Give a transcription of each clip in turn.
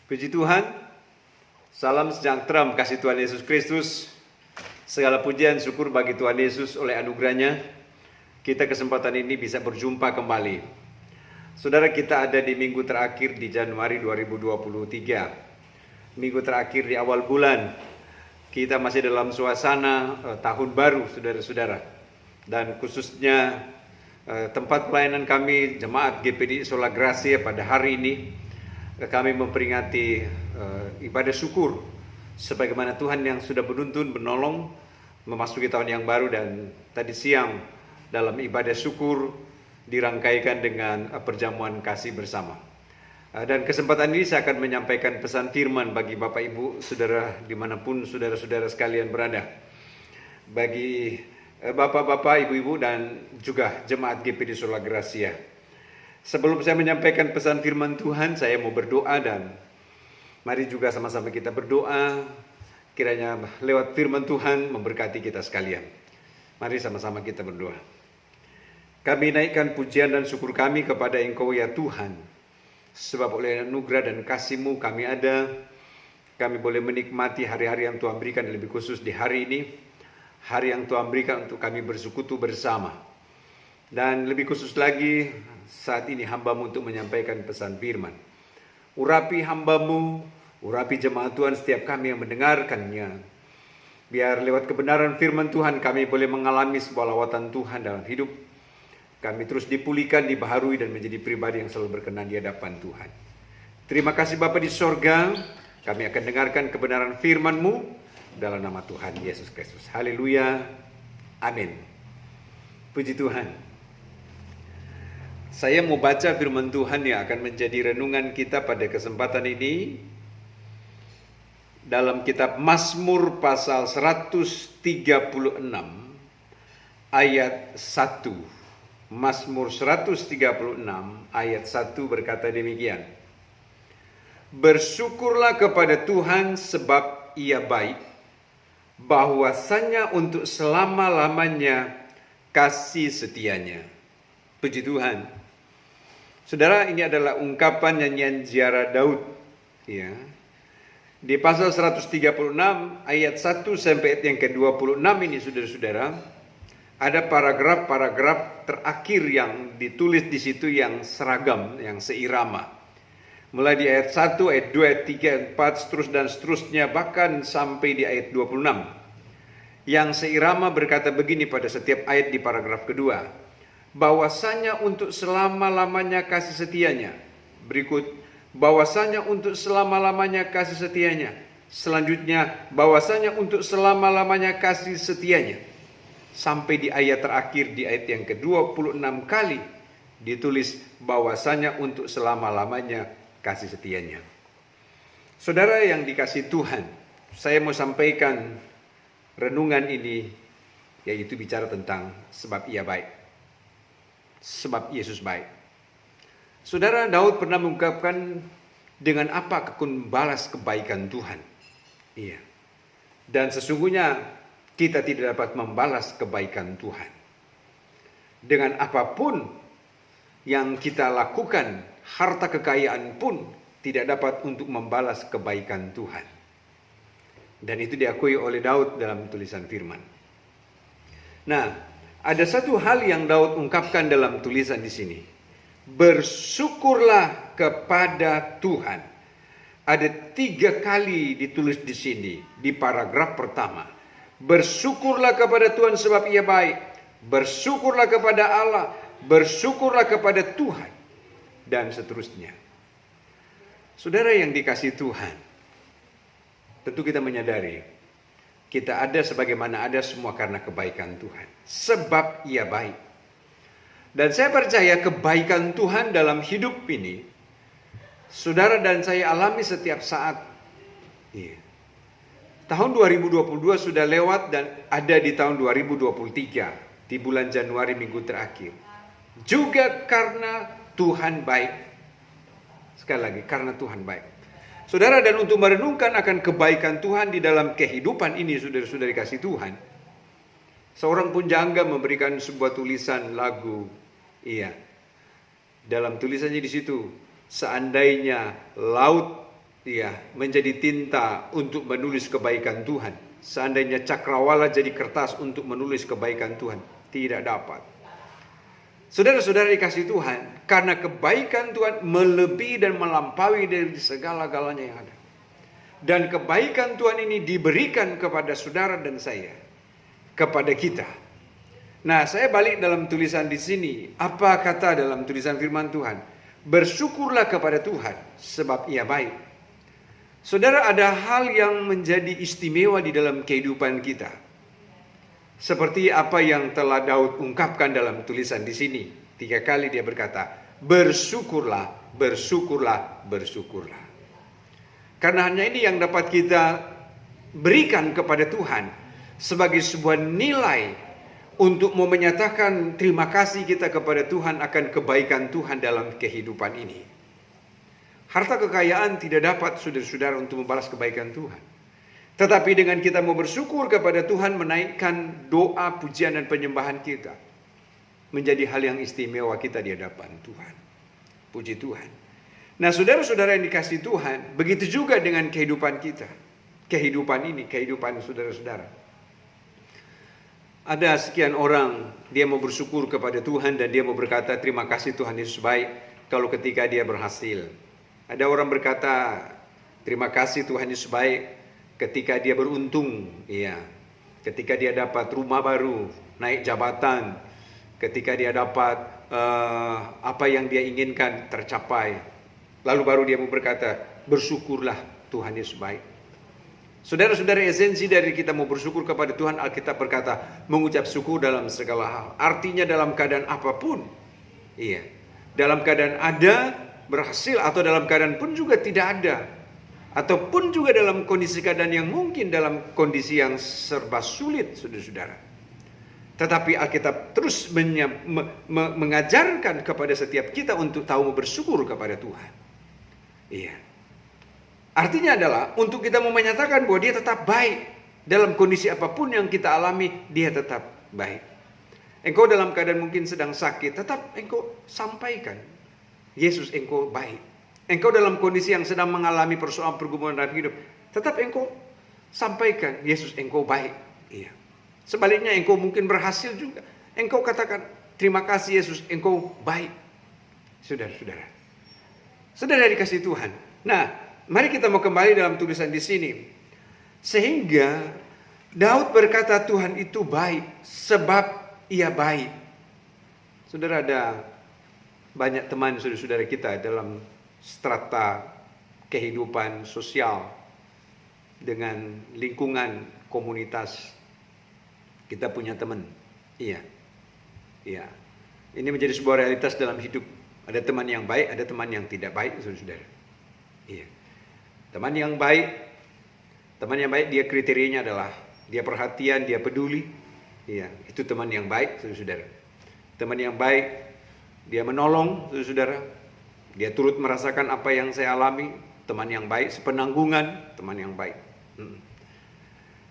Puji Tuhan, salam sejahtera, kasih Tuhan Yesus Kristus. Segala pujian syukur bagi Tuhan Yesus oleh anugerahnya. Kita kesempatan ini bisa berjumpa kembali. Saudara, kita ada di minggu terakhir di Januari 2023. Minggu terakhir di awal bulan. Kita masih dalam suasana tahun baru, saudara-saudara. Dan khususnya tempat pelayanan kami, Jemaat GPDI Sola Gracia pada hari ini, kami memperingati ibadah syukur sebagaimana Tuhan yang sudah menuntun, menolong memasuki tahun yang baru. Dan tadi siang dalam ibadah syukur dirangkaikan dengan perjamuan kasih bersama. Dan kesempatan ini saya akan menyampaikan pesan firman bagi Bapak Ibu Saudara dimanapun saudara-saudara sekalian berada, bagi Bapak-bapak, Ibu-ibu dan juga Jemaat GPDI Sola Gracia. Sebelum saya menyampaikan pesan firman Tuhan, saya mau berdoa, dan mari juga sama-sama kita berdoa kiranya lewat firman Tuhan memberkati kita sekalian. Mari sama-sama kita berdoa. Kami naikkan pujian dan syukur kami kepada Engkau ya Tuhan, sebab oleh anugerah dan kasih-Mu kami ada. Kami boleh menikmati hari-hari yang Tuhan berikan, lebih khusus di hari ini, hari yang Tuhan berikan untuk kami bersekutu bersama. Dan lebih khusus lagi saat ini hamba-Mu untuk menyampaikan pesan firman. Urapi hamba-Mu, urapi jemaat Tuhan setiap kami yang mendengarkannya. Biar lewat kebenaran firman Tuhan kami boleh mengalami sebuah lawatan Tuhan dalam hidup. Kami terus dipulihkan, dibaharui dan menjadi pribadi yang selalu berkenan di hadapan Tuhan. Terima kasih Bapa di sorga. Kami akan dengarkan kebenaran firman-Mu dalam nama Tuhan Yesus Kristus. Haleluya. Amin. Puji Tuhan. Saya mau baca firman Tuhan yang akan menjadi renungan kita pada kesempatan ini dalam kitab Mazmur pasal 136 ayat 1. Mazmur 136 ayat 1 berkata demikian. Bersyukurlah kepada Tuhan sebab Ia baik, bahwasanya untuk selama-lamanya kasih setianya. Puji Tuhan. Saudara, ini adalah ungkapan nyanyian ziarah Daud. Ya. Di pasal 136 ayat 1 sampai ayat yang ke-26 ini saudara-saudara, ada paragraf-paragraf terakhir yang ditulis di situ yang seragam, yang seirama. Mulai di ayat 1, ayat 2, ayat 3, ayat 4, seterusnya, bahkan sampai di ayat 26. Yang seirama berkata begini pada setiap ayat di paragraf kedua. Bahwasanya untuk selama-lamanya kasih setianya. Berikut, bahwasanya untuk selama-lamanya kasih setianya. Selanjutnya, bahwasanya untuk selama-lamanya kasih setianya. Sampai di ayat terakhir, di ayat yang ke-26 kali ditulis bahwasanya untuk selama-lamanya kasih setianya. Saudara yang dikasihi Tuhan, saya mau sampaikan renungan ini, yaitu bicara tentang sebab Ia baik. Sebab Yesus baik. Saudara, Daud pernah mengungkapkan, dengan apa aku membalas kebaikan Tuhan? Iya. Dan sesungguhnya kita tidak dapat membalas kebaikan Tuhan. Dengan apapun yang kita lakukan, harta kekayaan pun tidak dapat untuk membalas kebaikan Tuhan. Dan itu diakui oleh Daud dalam tulisan firman. Nah, ada satu hal yang Daud ungkapkan dalam tulisan di sini. Bersyukurlah kepada Tuhan. Ada 3 kali ditulis di sini di paragraf pertama. Bersyukurlah kepada Tuhan sebab Ia baik. Bersyukurlah kepada Allah. Bersyukurlah kepada Tuhan. Dan seterusnya. Saudara yang dikasihi Tuhan, tentu kita menyadari kita ada sebagaimana ada semua karena kebaikan Tuhan. Sebab Ia baik. Dan saya percaya kebaikan Tuhan dalam hidup ini, saudara dan saya alami setiap saat. Iya. Tahun 2022 sudah lewat dan ada di tahun 2023. Di bulan Januari minggu terakhir. Juga karena Tuhan baik. Sekali lagi, karena Tuhan baik. Saudara, dan untuk merenungkan akan kebaikan Tuhan di dalam kehidupan ini, saudara-saudari kasih Tuhan, seorang pujangga memberikan sebuah tulisan lagu. Iya. Dalam tulisannya di situ, seandainya laut menjadi tinta untuk menulis kebaikan Tuhan. Seandainya cakrawala jadi kertas untuk menulis kebaikan Tuhan, tidak dapat. Saudara-saudara dikasih Tuhan, karena kebaikan Tuhan melebihi dan melampaui dari segala-galanya yang ada. Dan kebaikan Tuhan ini diberikan kepada saudara dan saya, kepada kita. Nah, saya balik dalam tulisan di sini. Apa kata dalam tulisan firman Tuhan? Bersyukurlah kepada Tuhan, sebab Ia baik. Saudara, ada hal yang menjadi istimewa di dalam kehidupan kita. Seperti apa yang telah Daud ungkapkan dalam tulisan di sini. 3 kali dia berkata, bersyukurlah, bersyukurlah, bersyukurlah. Karena hanya ini yang dapat kita berikan kepada Tuhan sebagai sebuah nilai untuk mau menyatakan terima kasih kita kepada Tuhan akan kebaikan Tuhan dalam kehidupan ini. Harta kekayaan tidak dapat saudara-saudara untuk membalas kebaikan Tuhan. Tetapi dengan kita mau bersyukur kepada Tuhan, menaikkan doa, pujian dan penyembahan kita, menjadi hal yang istimewa kita di hadapan Tuhan. Puji Tuhan. Nah, saudara-saudara yang dikasih Tuhan, begitu juga dengan kehidupan kita. Kehidupan ini, kehidupan saudara-saudara. Ada sekian orang, dia mau bersyukur kepada Tuhan dan dia mau berkata, terima kasih Tuhan Yesus baik, kalau ketika dia berhasil. Ada orang berkata, terima kasih Tuhan Yesus baik, ketika dia beruntung, ketika dia dapat rumah baru, naik jabatan, ketika dia dapat apa yang dia inginkan tercapai, lalu baru dia mau berkata, bersyukurlah Tuhan Yesus baik. Saudara-saudara, esensi dari kita mau bersyukur kepada Tuhan, Alkitab berkata, mengucap syukur dalam segala hal. Artinya dalam keadaan apapun, dalam keadaan ada, berhasil, atau dalam keadaan pun juga tidak ada, ataupun juga dalam kondisi keadaan yang mungkin dalam kondisi yang serba sulit, saudara-saudara. Tetapi Alkitab terus mengajarkan kepada setiap kita untuk tahu bersyukur kepada Tuhan. Artinya adalah untuk kita mau menyatakan bahwa dia tetap baik. Dalam kondisi apapun yang kita alami, dia tetap baik. Engkau dalam keadaan mungkin sedang sakit, tetap engkau sampaikan, Yesus engkau baik. Engkau dalam kondisi yang sedang mengalami persoalan pergumulan dalam hidup, tetap engkau sampaikan, Yesus engkau baik. Sebaliknya engkau mungkin berhasil juga, engkau katakan, terima kasih Yesus engkau baik. Saudara-saudara, saudara dikasih Tuhan. Nah, mari kita mau kembali dalam tulisan di sini. Sehingga Daud berkata Tuhan itu baik sebab Ia baik. Saudara, ada banyak teman saudara-saudara kita dalam strata kehidupan sosial dengan lingkungan komunitas. Kita punya teman. Iya. Ini menjadi sebuah realitas dalam hidup. Ada teman yang baik, ada teman yang tidak baik, saudara-saudara. Teman yang baik dia kriterianya adalah dia perhatian, dia peduli. Itu teman yang baik, saudara-saudara. Teman yang baik, dia menolong, saudara-saudara. Dia turut merasakan apa yang saya alami. Teman yang baik, sepenanggungan, teman yang baik.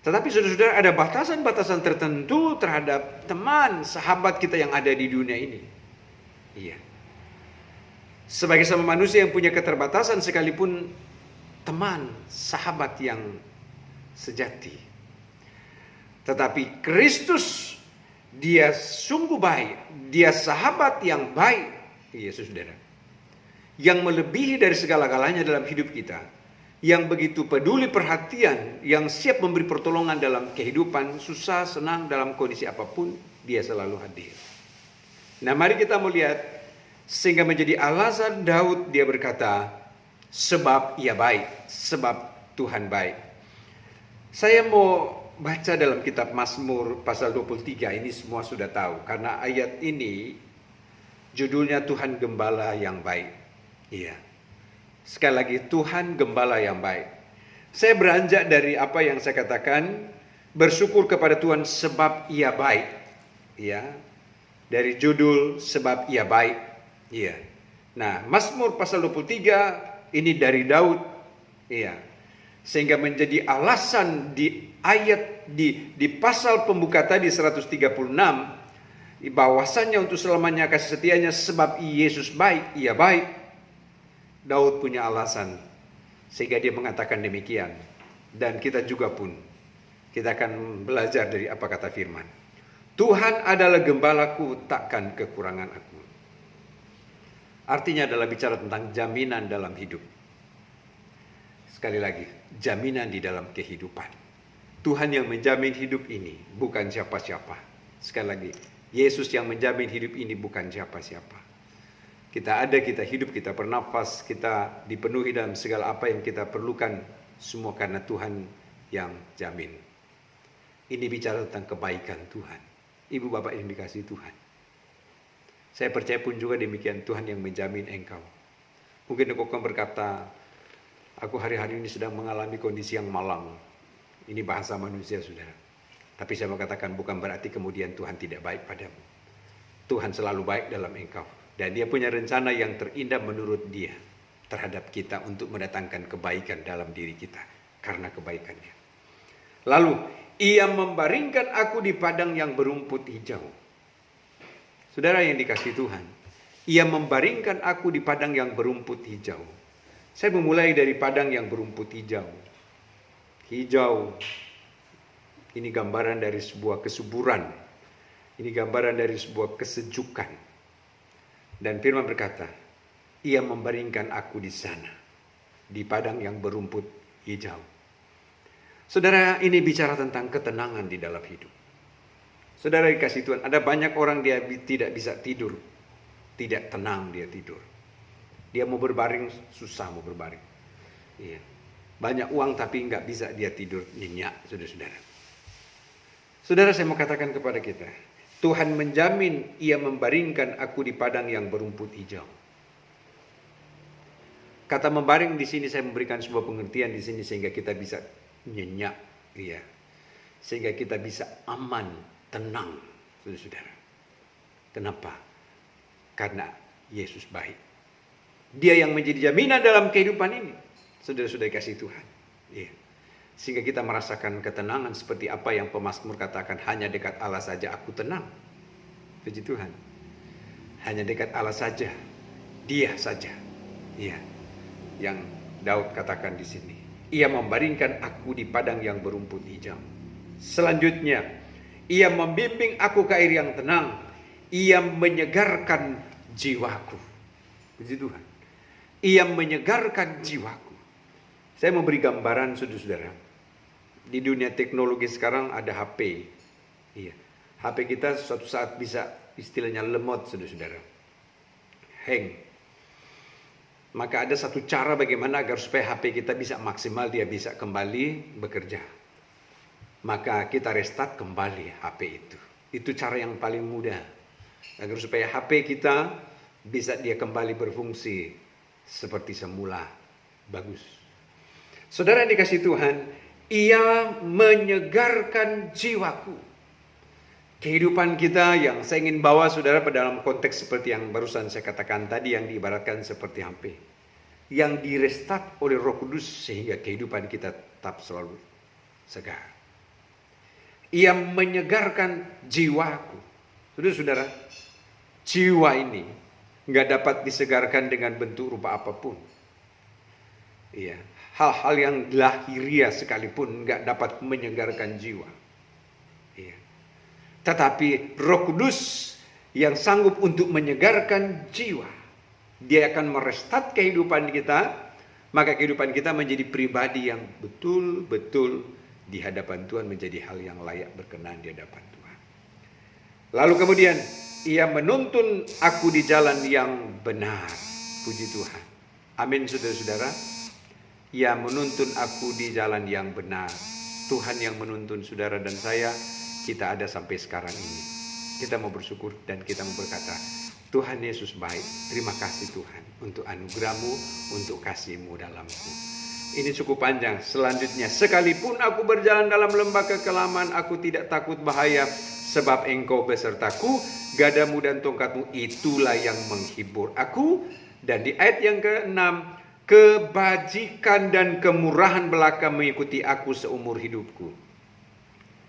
Tetapi saudara-saudara, ada batasan-batasan tertentu terhadap teman, sahabat kita yang ada di dunia ini. Sebagai sama manusia yang punya keterbatasan, sekalipun teman, sahabat yang sejati. Tetapi Kristus, dia sungguh baik, dia sahabat yang baik, saudara. Yang melebihi dari segala-galanya dalam hidup kita. Yang begitu peduli perhatian, yang siap memberi pertolongan dalam kehidupan, susah, senang, dalam kondisi apapun, dia selalu hadir. Nah, mari kita melihat, sehingga menjadi alasan Daud, dia berkata, sebab Ia baik, sebab Tuhan baik. Saya mau baca dalam kitab Mazmur pasal 23, ini semua sudah tahu. Karena ayat ini, judulnya Tuhan Gembala yang baik. Sekali lagi, Tuhan Gembala yang baik. Saya beranjak dari apa yang saya katakan, bersyukur kepada Tuhan sebab Ia baik. Dari judul sebab Ia baik. Nah, Mazmur pasal 23 ini dari Daud. Sehingga menjadi alasan di ayat di pasal pembuka tadi 136, bahwasannya untuk selamanya kasih setianya sebab Yesus baik, Ia baik. Daud punya alasan Sehingga dia mengatakan demikian. Dan kita juga pun, kita akan belajar dari apa kata firman. Tuhan adalah gembalaku, takkan kekurangan aku. Artinya adalah bicara tentang jaminan dalam hidup. Sekali lagi, jaminan di dalam kehidupan. Tuhan yang menjamin hidup ini, bukan siapa-siapa. Sekali lagi, Yesus yang menjamin hidup ini, bukan siapa-siapa. Kita ada, kita hidup, kita bernafas, kita dipenuhi dalam segala apa yang kita perlukan. Semua karena Tuhan yang jamin. Ini bicara tentang kebaikan Tuhan. Ibu bapak yang dikasihi Tuhan. Saya percaya pun juga demikian, Tuhan yang menjamin engkau. Mungkin engkau akan berkata, aku hari-hari ini sedang mengalami kondisi yang malang. Ini bahasa manusia, saudara. Tapi saya mau katakan bukan berarti kemudian Tuhan tidak baik padamu. Tuhan selalu baik dalam engkau. Dan dia punya rencana yang terindah menurut dia terhadap kita untuk mendatangkan kebaikan dalam diri kita. Karena kebaikannya. Lalu, ia membaringkan aku di padang yang berumput hijau. Saudara yang dikasihi Tuhan. Ia membaringkan aku di padang yang berumput hijau. Saya memulai dari padang yang berumput hijau. Hijau, ini gambaran dari sebuah kesuburan. Ini gambaran dari sebuah kesejukan. Dan firman berkata, ia membaringkan aku di sana, di padang yang berumput hijau. Saudara, ini bicara tentang ketenangan di dalam hidup. Saudara dikasih Tuhan, ada banyak orang dia tidak bisa tidur. Tidak tenang dia tidur. Dia mau berbaring, susah mau berbaring. Iya. Banyak uang tapi nggak bisa dia tidur nyenyak, saudara-saudara. Saudara, saya mau katakan kepada kita, Tuhan menjamin ia membaringkan aku di padang yang berumput hijau. Kata membaring di sini saya memberikan sebuah pengertian di sini sehingga kita bisa nyenyak, ya. Sehingga kita bisa aman, tenang, saudara-saudara. Kenapa? Karena Yesus baik. Dia yang menjadi jaminan dalam kehidupan ini. Saudara-saudara kasih Tuhan. Ya. Sehingga kita merasakan ketenangan seperti apa yang pemazmur katakan, hanya dekat Allah saja aku tenang. Puji Tuhan. Hanya dekat Allah saja. Dia saja. Ya. Yang Daud katakan di sini. Ia membaringkan aku di padang yang berumput hijau. Selanjutnya, ia membimbing aku ke air yang tenang. Ia menyegarkan jiwaku. Puji Tuhan. Ia menyegarkan jiwaku. Saya memberi gambaran, saudara-saudara. Di dunia teknologi sekarang ada HP. Iya. HP kita suatu saat bisa istilahnya lemot, saudara-saudara. Hang. Maka ada satu cara bagaimana agar supaya HP kita bisa maksimal, dia bisa kembali bekerja. Maka kita restart kembali HP itu. Itu cara yang paling mudah. Agar supaya HP kita bisa dia kembali berfungsi seperti semula. Bagus. Saudara yang dikasih Tuhan, ia menyegarkan jiwaku. Kehidupan kita yang saya ingin bawa saudara pada dalam konteks seperti yang barusan saya katakan tadi, yang diibaratkan seperti HP. Yang direstart oleh Roh Kudus sehingga kehidupan kita tetap selalu segar. Ia menyegarkan jiwaku. Saudara-saudara, jiwa ini nggak dapat disegarkan dengan bentuk rupa apapun. Iya. Hal-hal yang lahiriah sekalipun nggak dapat menyegarkan jiwa. Iya. Tetapi Roh Kudus yang sanggup untuk menyegarkan jiwa. Dia akan merestart kehidupan kita. Maka kehidupan kita menjadi pribadi yang betul-betul di hadapan Tuhan, menjadi hal yang layak berkenan di hadapan Tuhan. Lalu kemudian, ia menuntun aku di jalan yang benar. Puji Tuhan. Amin, saudara-saudara. Ia menuntun aku di jalan yang benar. Tuhan yang menuntun saudara dan saya, kita ada sampai sekarang ini. Kita mau bersyukur dan kita mau berkata, Tuhan Yesus baik. Terima kasih Tuhan untuk anugerah-Mu, untuk kasih-Mu dalamku. Ini cukup panjang. Selanjutnya, sekalipun aku berjalan dalam lembah kekelaman, aku tidak takut bahaya, sebab Engkau besertaku, gadamu dan tongkatmu itulah yang menghibur aku. Dan di ayat yang ke-6, kebajikan dan kemurahan belaka mengikuti aku seumur hidupku.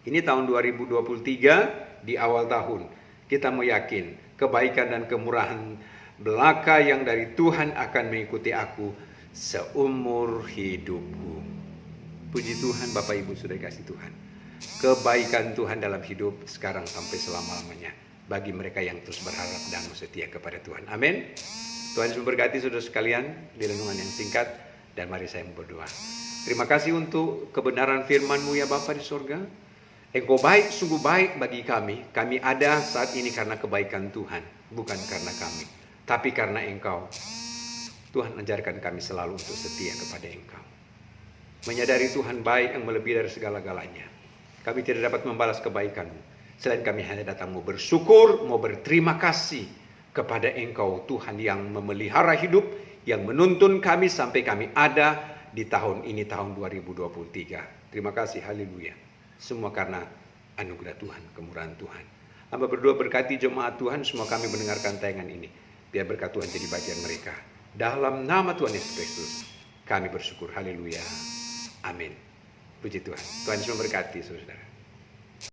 Ini tahun 2023 di awal tahun. Kita meyakin kebaikan dan kemurahan belaka yang dari Tuhan akan mengikuti aku seumur hidupku. Puji Tuhan, Bapak Ibu sudah kasih Tuhan. Kebaikan Tuhan dalam hidup sekarang sampai selama-lamanya bagi mereka yang terus berharap dan setia kepada Tuhan. Amin. Tuhan Yesus memberkati saudara sekalian di renungan yang singkat, dan mari saya berdoa. Terima kasih untuk kebenaran firman-Mu ya Bapa di surga. Engkau baik, sungguh baik bagi kami. Kami ada saat ini karena kebaikan Tuhan, bukan karena kami, tapi karena Engkau. Tuhan ajarkan kami selalu untuk setia kepada Engkau. Menyadari Tuhan baik yang melebihi dari segala-galanya. Kami tidak dapat membalas kebaikan-Mu. Selain kami hanya datang mau bersyukur, mau berterima kasih kepada Engkau Tuhan yang memelihara hidup, yang menuntun kami sampai kami ada di tahun ini, tahun 2023. Terima kasih, haleluya. Semua karena anugerah Tuhan, kemurahan Tuhan. Hamba berdoa berkati jemaat Tuhan, semua kami mendengarkan tayangan ini. Biar berkat Tuhan jadi bagian mereka. Dalam nama Tuhan Yesus Kristus, kami bersyukur. Haleluya. Amin. Puji Tuhan. Tuhan Yesus memberkati saudara.